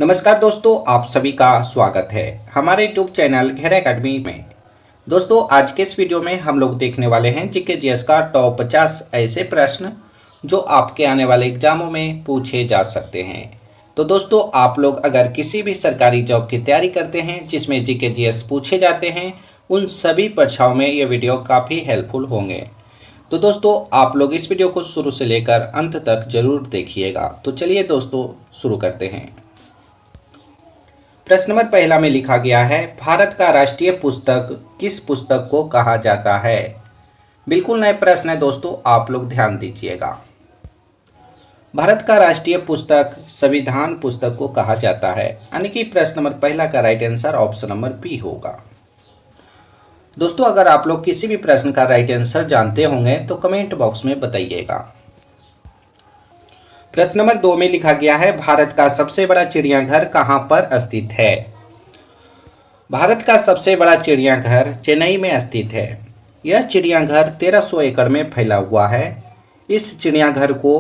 नमस्कार दोस्तों, आप सभी का स्वागत है हमारे यूट्यूब चैनल घेरा एकेडमी में। दोस्तों, आज के इस वीडियो में हम लोग देखने वाले हैं जीके जीएस का टॉप 50 ऐसे प्रश्न जो आपके आने वाले एग्जामों में पूछे जा सकते हैं। तो दोस्तों, आप लोग अगर किसी भी सरकारी जॉब की तैयारी करते हैं जिसमें जीके जीएस पूछे जाते हैं, उन सभी परीक्षाओं में ये वीडियो काफ़ी हेल्पफुल होंगे। तो दोस्तों, आप लोग इस वीडियो को शुरू से लेकर अंत तक जरूर देखिएगा। तो चलिए दोस्तों, शुरू करते हैं। प्रश्न नंबर पहला में लिखा गया है, भारत का राष्ट्रीय पुस्तक किस पुस्तक को कहा जाता है। बिल्कुल नए प्रश्न है दोस्तों, आप लोग ध्यान दीजिएगा। भारत का राष्ट्रीय पुस्तक संविधान पुस्तक को कहा जाता है, यानी कि प्रश्न नंबर पहला का right answer option number B होगा। दोस्तों, अगर आप लोग किसी भी प्रश्न का राइट आंसर जानते होंगे तो कमेंट बॉक्स में बताइएगा। प्रश्न नंबर 2 में लिखा गया है, भारत का सबसे बड़ा चिड़ियाघर कहां पर स्थित है। भारत का सबसे बड़ा चिड़ियाघर चेन्नई में स्थित है। यह चिड़ियाघर 1300 एकड़ में फैला हुआ है। इस चिड़ियाघर को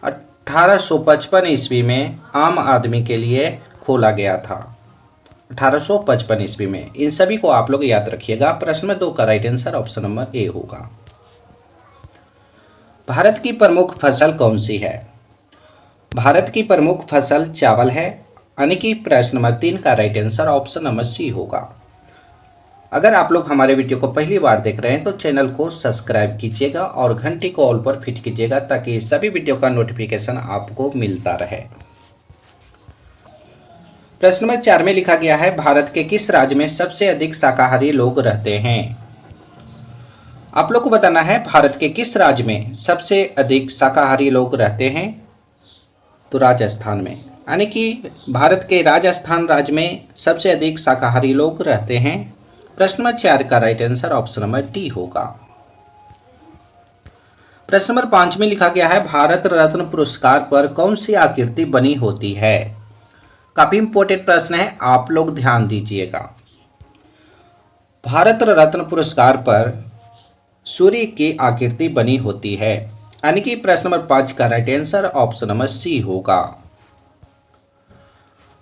1855 ईस्वी में आम आदमी के लिए खोला गया था। 1855 ईस्वी में। इन सभी को आप लोग याद रखिएगा। प्रश्न नंबर 2 का right answer option number A होगा। भारत की प्रमुख फसल कौन सी है। भारत की प्रमुख फसल चावल है, यानी कि प्रश्न नंबर 3 का right answer option number C होगा। अगर आप लोग हमारे वीडियो को पहली बार देख रहे हैं तो चैनल को सब्सक्राइब कीजिएगा और घंटी को ऑल पर फिट कीजिएगा ताकि सभी वीडियो का नोटिफिकेशन आपको मिलता रहे। प्रश्न नंबर 4 में लिखा गया है, भारत के किस राज्य में सबसे अधिक शाकाहारी लोग रहते हैं। आप लोग को बताना है भारत के किस राज्य में सबसे अधिक शाकाहारी लोग रहते हैं। तो राजस्थान में, यानी कि भारत के राजस्थान राज्य में सबसे अधिक शाकाहारी लोग रहते हैं। प्रश्न नंबर 4 का right answer option number D होगा। प्रश्न नंबर 5 में लिखा गया है, भारत रत्न पुरस्कार पर कौन सी आकृति बनी होती है। काफी इंपॉर्टेंट प्रश्न है, आप लोग ध्यान दीजिएगा। भारत रत्न पुरस्कार पर सूर्य की आकृति बनी होती है, यानी कि प्रश्न नंबर 5 का right answer option number C होगा।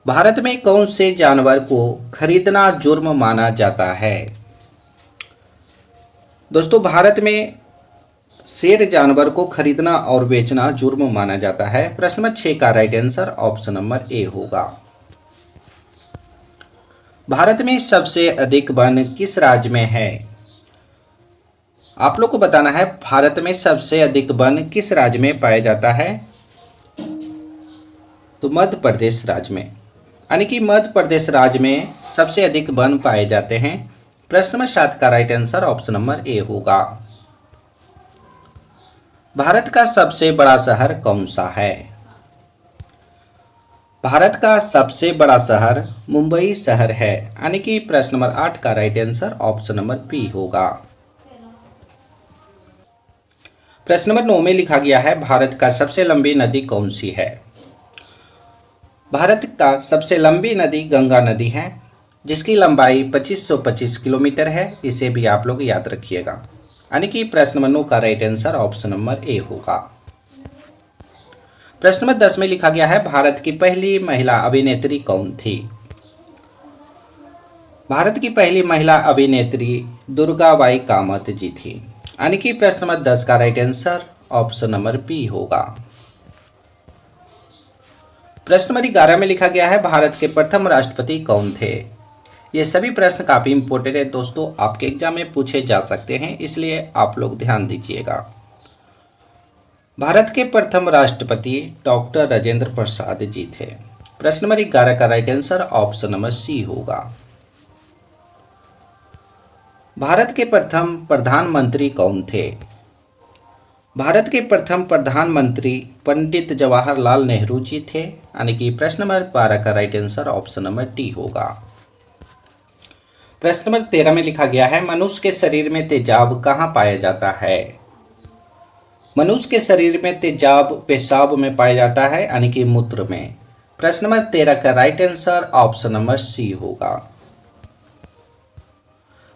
भारत में कौन से जानवर को खरीदना जुर्म माना जाता है। दोस्तों, भारत में शेर जानवर को खरीदना और बेचना जुर्म माना जाता है। प्रश्न नंबर 6 का right answer option number A होगा। भारत में सबसे अधिक वन किस राज्य में है। आप लोग को बताना है भारत में सबसे अधिक वन किस राज्य में पाया जाता है। तो मध्य प्रदेश राज्य में, यानी कि मध्य प्रदेश राज्य में सबसे अधिक वन पाए जाते हैं। प्रश्न नंबर 7 का right answer option number A होगा। भारत का सबसे बड़ा शहर कौन सा है। भारत का सबसे बड़ा शहर मुंबई शहर है, यानी कि प्रश्न नंबर 8 का right answer option number B होगा। प्रश्न नंबर 9 में लिखा गया है, भारत का सबसे लंबी नदी कौन सी है। भारत का सबसे लंबी नदी गंगा नदी है, जिसकी लंबाई 2525 किलोमीटर है। इसे भी आप लोग याद रखिएगा, यानी कि प्रश्न नंबर 9 का right answer option number A होगा। प्रश्न नंबर 10 में लिखा गया है, भारत की पहली महिला अभिनेत्री कौन थी। भारत की पहली महिला अभिनेत्री दुर्गाबाई कामत जी थी, यानी कि प्रश्न नंबर 10 का right answer option number B होगा। प्रश्न नंबर 11 में लिखा गया है, भारत के प्रथम राष्ट्रपति कौन थे। ये सभी प्रश्न काफी इंपॉर्टेंट है दोस्तों, आपके एग्जाम में पूछे जा सकते हैं, इसलिए आप लोग ध्यान दीजिएगा। भारत के प्रथम राष्ट्रपति डॉक्टर राजेंद्र प्रसाद जी थे। प्रश्न नंबर 11 का right answer option number C होगा। भारत के प्रथम प्रधानमंत्री कौन थे। भारत के प्रथम प्रधानमंत्री पंडित जवाहरलाल नेहरू जी थे, यानी कि प्रश्न नंबर 12 का right answer option number D होगा। प्रश्न नंबर 13 में लिखा गया है, मनुष्य के शरीर में तेजाब कहाँ पाया जाता है। मनुष्य के शरीर में तेजाब पेशाब में पाया जाता है, यानी कि मूत्र में। प्रश्न नंबर 13 का right answer option number C होगा।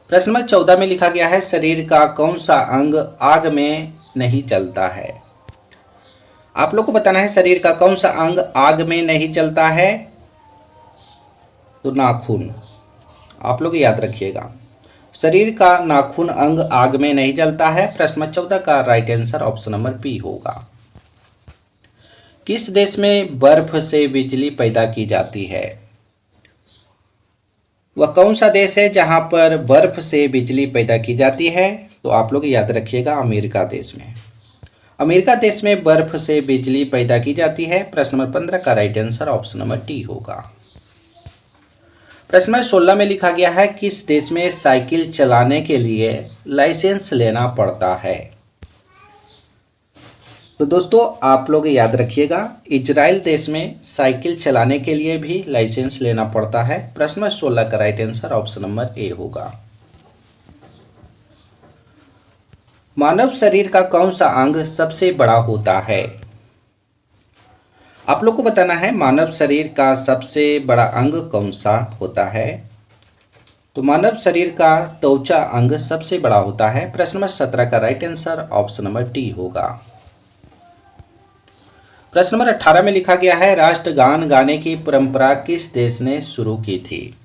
प्रश्न नंबर 14 में लिखा गया है, शरीर का कौन सा अंग आग में नहीं जलता है। आप लोग को बताना है शरीर का कौन सा अंग आग में नहीं जलता है। तो नाखून। आप लोग याद रखिएगा। शरीर का नाखून अंग आग में नहीं जलता है। प्रश्न नंबर 14 का right answer option number B होगा। किस देश में बर्फ से बिजली पैदा की जाती है? वह कौन सा देश है जहां पर बर्फ से बिजली पैदा की जाती है? तो आप लोग याद रखिएगा, अमेरिका देश में। अमेरिका देश में बर्फ से बिजली पैदा की जाती है। प्रश्न नंबर 15 का right answer option number D होगा। प्रश्न नंबर 16 में लिखा गया है, किस देश में साइकिल चलाने के लिए लाइसेंस लेना पड़ता है? तो दोस्तों आप लोग याद रखिएगा, इजराइल देश में साइकिल चलाने के लिए भी लाइसेंस लेना पड़ता है। प्रश्न नंबर 16 का right answer option number A होगा। मानव शरीर का कौन सा अंग सबसे बड़ा होता है? आप लोग को बताना है मानव शरीर का सबसे बड़ा अंग कौन सा होता है। तो मानव शरीर का त्वचा अंग सबसे बड़ा होता है। प्रश्न नंबर 17 का right answer option number D होगा। प्रश्न नंबर 18 में लिखा गया है, राष्ट्रगान गाने की परंपरा किस देश ने शुरू की थी?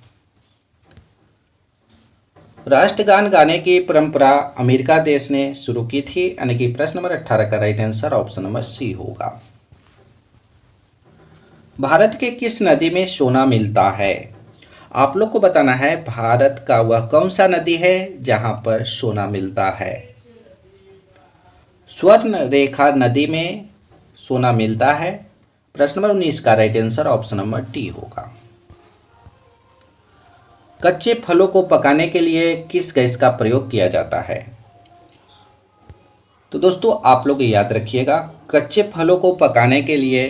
राष्ट्रगान गाने की परंपरा अमेरिका देश ने शुरू की थी, यानी कि प्रश्न नंबर 18 का right answer option number C होगा। भारत के किस नदी में सोना मिलता है? आप लोग को बताना है भारत का वह कौन सा नदी है जहां पर सोना मिलता है। स्वर्ण रेखा नदी में सोना मिलता है। प्रश्न नंबर 19 का right answer option number D होगा। कच्चे फलों को पकाने के लिए किस गैस का प्रयोग किया जाता है? तो दोस्तों आप लोग याद रखिएगा, कच्चे फलों को पकाने के लिए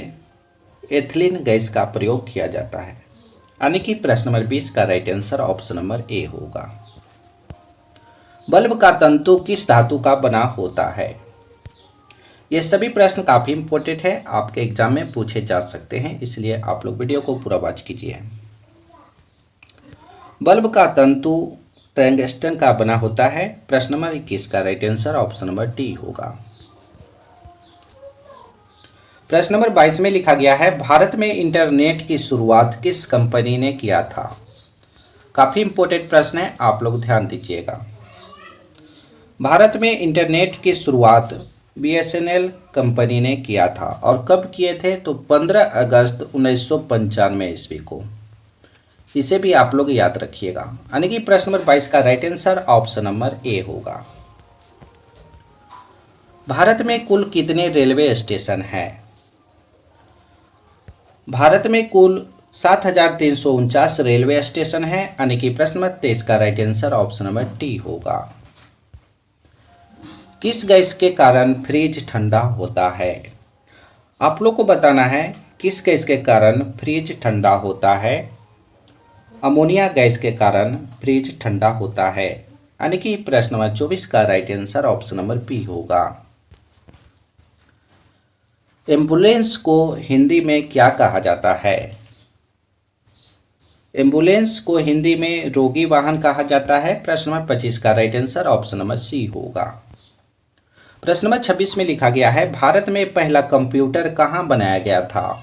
एथिलीन गैस का प्रयोग किया जाता है, यानी कि प्रश्न नंबर 20 का right answer option number A होगा। बल्ब का तंतु किस धातु का बना होता है? ये सभी प्रश्न काफ़ी इंपॉर्टेंट है, आपके एग्जाम में पूछे जा सकते हैं, इसलिए आप लोग वीडियो को पूरा वॉच कीजिए। बल्ब का तंतु टंगस्टन का बना होता है। प्रश्न नंबर 21 का right answer option number D होगा। प्रश्न नंबर 22 में लिखा गया है, भारत में इंटरनेट की शुरुआत किस कंपनी ने किया था? काफ़ी इंपॉर्टेंट प्रश्न है, आप लोग ध्यान दीजिएगा। भारत में इंटरनेट की शुरुआत BSNL कंपनी ने किया था, और कब किए थे? तो 15 अगस्त 1995 ईस्वी को। इसे भी आप लोग याद रखिएगा, यानी कि प्रश्न नंबर 22 का right answer option number A होगा। भारत में कुल कितने रेलवे स्टेशन हैं? भारत में कुल 7349 रेलवे स्टेशन हैं, यानी कि प्रश्न नंबर 23 का right answer option number D होगा। किस गैस के कारण फ्रिज ठंडा होता है? आप लोग को बताना है किस गैस के कारण फ्रिज ठंडा होता है। अमोनिया गैस के कारण फ्रिज ठंडा होता है, यानी कि प्रश्न नंबर 24 का right answer option number B होगा। एम्बुलेंस को हिंदी में क्या कहा जाता है? एम्बुलेंस को हिंदी में रोगी वाहन कहा जाता है। प्रश्न नंबर 25 का right answer option number C होगा। प्रश्न नंबर 26 में लिखा गया है, भारत में पहला कंप्यूटर कहाँ बनाया गया था?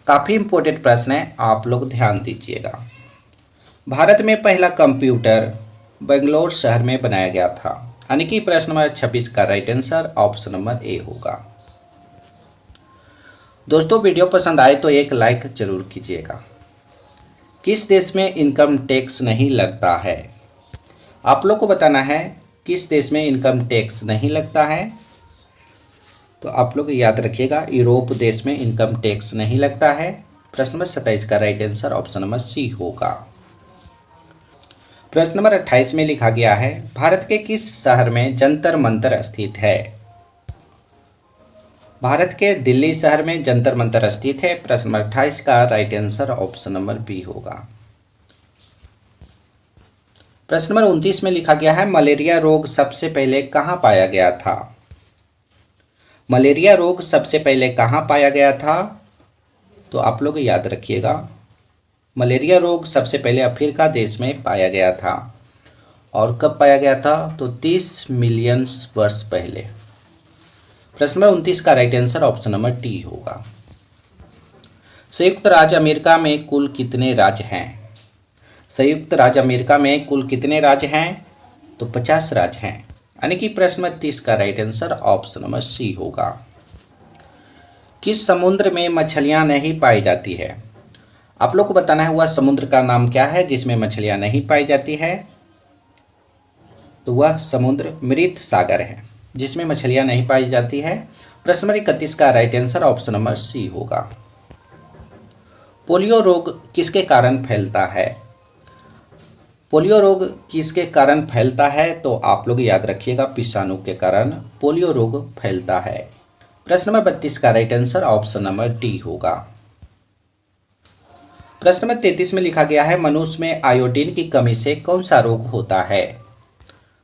काफ़ी इंपॉर्टेंट प्रश्न है, आप लोग ध्यान दीजिएगा। भारत में पहला कंप्यूटर बेंगलोर शहर में बनाया गया था, यानी कि प्रश्न नंबर 26 का right answer option number A होगा। दोस्तों वीडियो पसंद आए तो एक लाइक जरूर कीजिएगा। किस देश में इनकम टैक्स नहीं लगता है? आप लोग को बताना है किस देश में इनकम टैक्स नहीं लगता है। तो आप लोग याद रखिएगा, यूरोप देश में इनकम टैक्स नहीं लगता है। प्रश्न नंबर 27 का right answer option number C होगा। प्रश्न नंबर 28 में लिखा गया है, भारत के किस शहर में जंतर मंतर स्थित है? भारत के दिल्ली शहर में जंतर मंतर स्थित है। प्रश्न नंबर 28 का right answer option number B होगा। प्रश्न नंबर 29 में लिखा गया है, मलेरिया रोग सबसे पहले कहाँ पाया गया था? मलेरिया रोग सबसे पहले कहाँ पाया गया था? तो आप लोग याद रखिएगा, मलेरिया रोग सबसे पहले अफ्रीका देश में पाया गया था। और कब पाया गया था? तो 30 मिलियन वर्ष पहले। प्रश्न नंबर 29 का right answer option number D होगा। संयुक्त राज्य अमेरिका में कुल कितने राज्य हैं? संयुक्त राज्य अमेरिका में कुल कितने राज्य हैं? तो 50 राज्य हैं। यानी कि प्रश्न नंबर 30 का right answer option number C होगा। किस समुद्र में मछलियां नहीं पाई जाती है? आप लोग को बताना है वह समुद्र का नाम क्या है जिसमें मछलियां नहीं पाई जाती है। तो वह समुद्र मृत सागर है जिसमें मछलियां नहीं पाई जाती है। प्रश्न नंबर 31 का right answer option number C होगा। पोलियो रोग किसके कारण फैलता है? पोलियो रोग किसके कारण फैलता है? तो आप लोग याद रखिएगा, विषाणु के कारण पोलियो रोग फैलता है। प्रश्न नंबर 32 का right answer option number D होगा। प्रश्न नंबर 33 में लिखा गया है, मनुष्य में आयोडीन की कमी से कौन सा रोग होता है?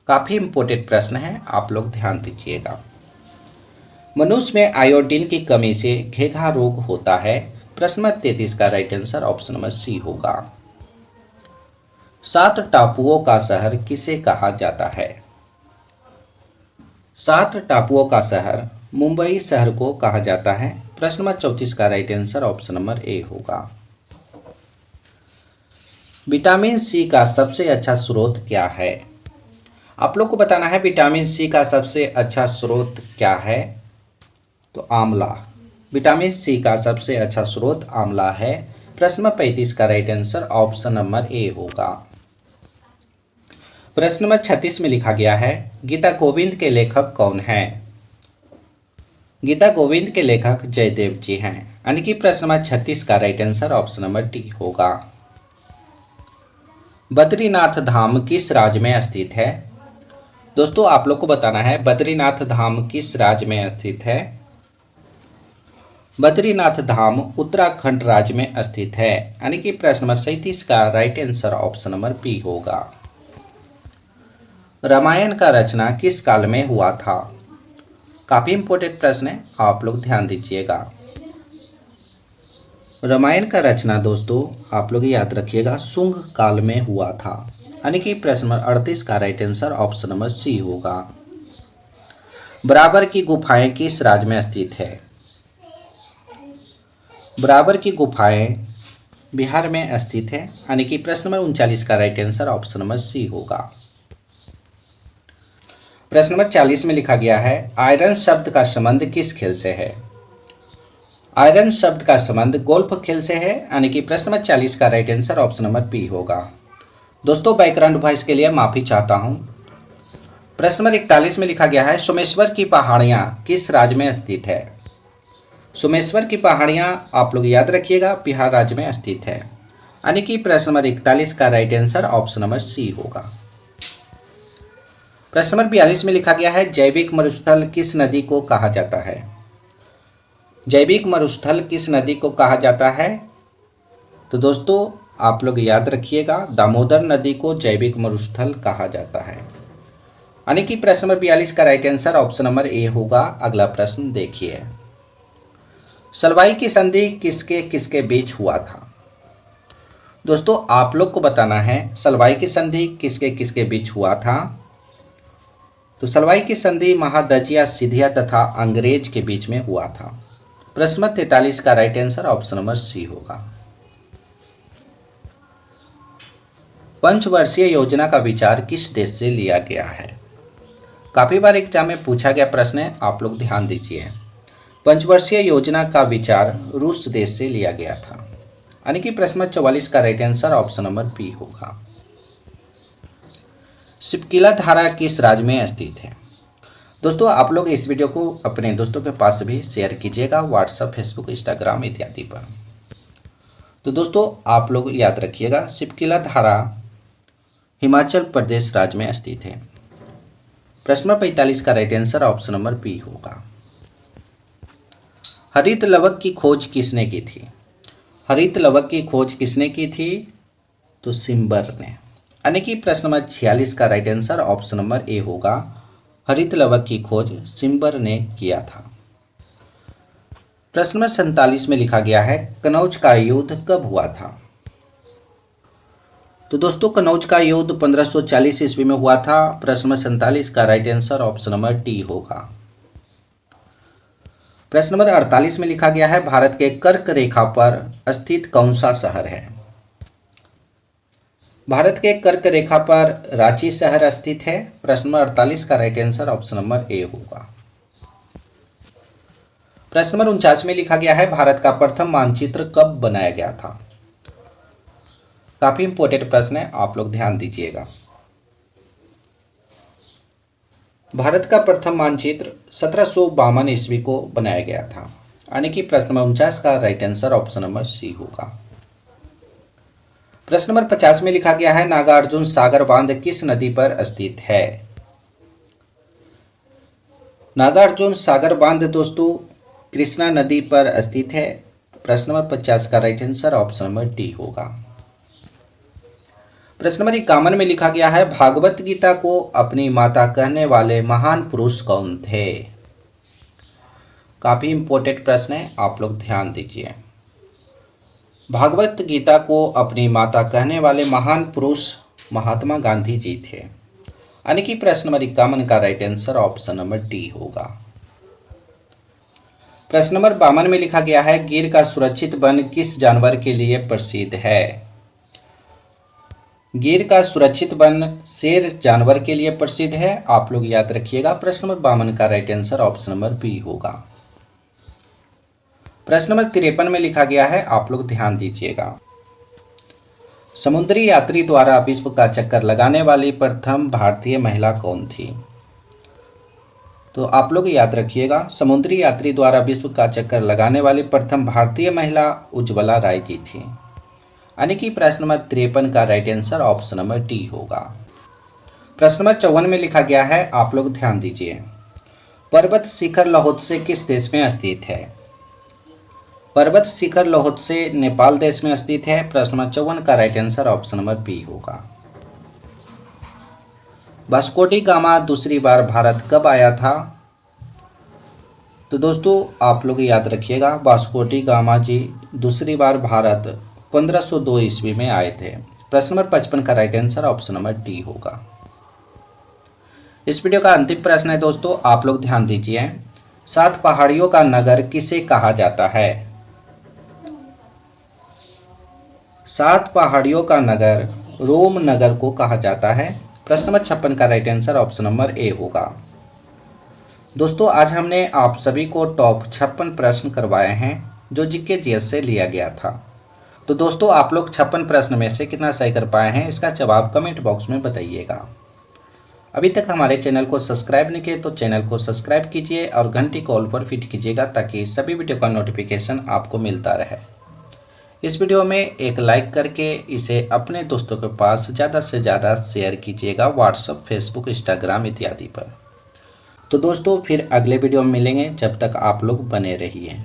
काफी इंपॉर्टेंट प्रश्न है, आप लोग ध्यान दीजिएगा। मनुष्य में आयोडीन की कमी से घेघा रोग होता है। प्रश्न नंबर 33 का right answer option number C होगा। 7 टापुओं का शहर किसे कहा जाता है? 7 टापुओं का शहर मुंबई शहर को कहा जाता है। प्रश्न नंबर 34 का right answer option number A होगा। विटामिन सी का सबसे अच्छा स्रोत क्या है? आप लोग को बताना है विटामिन सी का सबसे अच्छा स्रोत क्या है। तो आंवला। विटामिन सी का सबसे अच्छा स्रोत आंवला है। प्रश्न नंबर 35 का right answer option number A होगा। प्रश्न नंबर 36 में लिखा गया है, गीता गोविंद के लेखक कौन हैं? गीता गोविंद के लेखक जयदेव जी हैं। यानी कि प्रश्न नंबर 36 का right answer option number D होगा। बद्रीनाथ धाम किस राज्य में स्थित है? दोस्तों आप लोग को बताना है बद्रीनाथ धाम किस राज्य में स्थित है। बद्रीनाथ धाम उत्तराखंड राज्य में स्थित है। यानी कि प्रश्न नंबर 37 का right answer option number B होगा। रामायण का रचना किस काल में हुआ था? काफी इंपॉर्टेंट प्रश्न है, आप लोग ध्यान दीजिएगा। रामायण का रचना दोस्तों आप लोग याद रखिएगा शुंग काल में हुआ था। यानी कि प्रश्न नंबर 38 का right answer option number C होगा। बराबर की गुफाएं किस राज्य में स्थित है? बराबर की गुफाएं बिहार में स्थित है। यानी कि प्रश्न नंबर 39 का right answer option number C होगा। प्रश्न नंबर 40 में लिखा गया है, आयरन शब्द का संबंध किस खेल से है? आयरन शब्द का संबंध गोल्फ खेल से है। यानी कि प्रश्न नंबर 40 का right answer option number B होगा। दोस्तों बैकग्राउंड वॉइस के लिए माफी चाहता हूं। प्रश्न नंबर 41 में लिखा गया है, सोमेश्वर की पहाड़ियां किस राज्य में स्थित है? सोमेश्वर की पहाड़ियां आप लोग याद रखिएगा बिहार राज्य में स्थित है। यानी कि प्रश्न नंबर 41 का right answer option number C होगा। प्रश्न नंबर 42 में लिखा गया है, जैविक मरुस्थल किस नदी को कहा जाता है? जैविक मरुस्थल किस नदी को कहा जाता है? तो दोस्तों आप लोग याद रखिएगा दामोदर नदी को जैविक मरुस्थल कहा जाता है। यानी कि प्रश्न नंबर 42 का right answer option number A होगा। अगला प्रश्न देखिए, सलवाई की संधि किसके किसके बीच हुआ था? दोस्तों आप लोग को बताना है सलवाई की संधि किसके किसके बीच हुआ था। तो सलवाई की संधि महादजिया सिंधिया तथा अंग्रेज के बीच में हुआ था। प्रश्न नंबर 43 का right answer option number C होगा। पंचवर्षीय योजना का विचार किस देश से लिया गया है? काफी बार एग्जाम में पूछा गया प्रश्न है, आप लोग ध्यान दीजिए। पंचवर्षीय योजना का विचार रूस देश से लिया गया था। यानी कि प्रश्न नंबर 44 का right answer option number B होगा। शिपकिला धारा किस राज्य में स्थित है? दोस्तों आप लोग इस वीडियो को अपने दोस्तों के पास भी शेयर कीजिएगा, व्हाट्सएप, फेसबुक, इंस्टाग्राम इत्यादि पर। तो दोस्तों आप लोग याद रखिएगा शिपकिला धारा हिमाचल प्रदेश राज्य में स्थित है। प्रश्न नंबर 45 का right answer option number B होगा। हरित लवक की खोज किसने की थी? हरित लवक की खोज किसने की थी? तो सिम्बर ने। यानी कि प्रश्न नंबर 46 का right answer option number A होगा। हरित लवक की खोज सिम्बर ने किया था। प्रश्न नंबर 47 में लिखा गया है, कनौज का युद्ध कब हुआ था? तो दोस्तों कनौज का युद्ध 1540 ईस्वी में हुआ था। प्रश्न नंबर 47 का right answer option number D होगा। प्रश्न नंबर 48 में लिखा गया है भारत के कर्क रेखा पर स्थित कौन सा शहर है। भारत के कर्क रेखा पर रांची शहर स्थित है। प्रश्न नंबर 48 का right answer option number A होगा। प्रश्न नंबर 49 में लिखा गया है भारत का प्रथम मानचित्र कब बनाया गया था। काफी इंपॉर्टेंट प्रश्न है, आप लोग ध्यान दीजिएगा। भारत का प्रथम मानचित्र 1752 ईस्वी को बनाया गया था, यानी कि प्रश्न नंबर 49 का right answer option number C होगा। प्रश्न नंबर 50 में लिखा गया है नागार्जुन सागर बांध किस नदी पर स्थित है। नागार्जुन सागर बांध दोस्तों कृष्णा नदी पर स्थित है। प्रश्न नंबर 50 का right answer option number D होगा। प्रश्न नंबर 51 में लिखा गया है भागवत गीता को अपनी माता कहने वाले महान पुरुष कौन थे। काफी इंपॉर्टेंट प्रश्न है, आप लोग ध्यान दीजिए। भागवत गीता को अपनी माता कहने वाले महान पुरुष महात्मा गांधी जी थे, यानी कि प्रश्न नंबर 51 का right answer option number D होगा। प्रश्न नंबर 52 में लिखा गया है गिर का सुरक्षित वन किस जानवर के लिए प्रसिद्ध है। गिर का सुरक्षित वन शेर जानवर के लिए प्रसिद्ध है, आप लोग याद रखिएगा। प्रश्न नंबर 52 का right answer option number B होगा। प्रश्न नंबर 53 में लिखा गया है, आप लोग ध्यान दीजिएगा, समुद्री यात्री द्वारा विश्व का चक्कर लगाने वाली प्रथम भारतीय महिला कौन थी। तो आप लोग याद रखिएगा, समुद्री यात्री द्वारा विश्व का चक्कर लगाने वाली प्रथम भारतीय महिला उज्ज्वला राय जी थी, यानी कि प्रश्न नंबर 53 का right answer option number D होगा। प्रश्न नंबर 54 में लिखा गया है, आप लोग ध्यान दीजिए, पर्वत शिखर लोहोत्से किस देश में स्थित है। पर्वत शिखर लोहोत्से नेपाल देश में स्थित है। प्रश्न नंबर 54 का right answer option number B होगा। वास्को डी गामा दूसरी बार भारत कब आया था। तो दोस्तों आप लोग याद रखिएगा, वास्को डी गामा जी दूसरी बार भारत 1502 ईस्वी में आए थे। प्रश्न नंबर 55 का right answer option number D होगा। इस वीडियो का अंतिम प्रश्न है दोस्तों, आप लोग ध्यान दीजिए, 7 पहाड़ियों का नगर किसे कहा जाता है। 7 पहाड़ियों का नगर रोम नगर को कहा जाता है। प्रश्न नंबर 56 का right answer option number A होगा। दोस्तों आज हमने आप सभी को टॉप 56 प्रश्न करवाए हैं जो जीके जीएस से लिया गया था। तो दोस्तों आप लोग 56 प्रश्न में से कितना सही कर पाए हैं, इसका जवाब कमेंट बॉक्स में बताइएगा। अभी तक हमारे चैनल को सब्सक्राइब नहीं किए तो चैनल को सब्सक्राइब कीजिए और घंटी को ऑल पर फिट कीजिएगा ताकि सभी वीडियो का नोटिफिकेशन आपको मिलता रहे। इस वीडियो में एक लाइक करके इसे अपने दोस्तों के पास ज़्यादा से ज़्यादा शेयर कीजिएगा, व्हाट्सएप, फेसबुक, इंस्टाग्राम इत्यादि पर। तो दोस्तों फिर अगले वीडियो में मिलेंगे, जब तक आप लोग बने रहिए।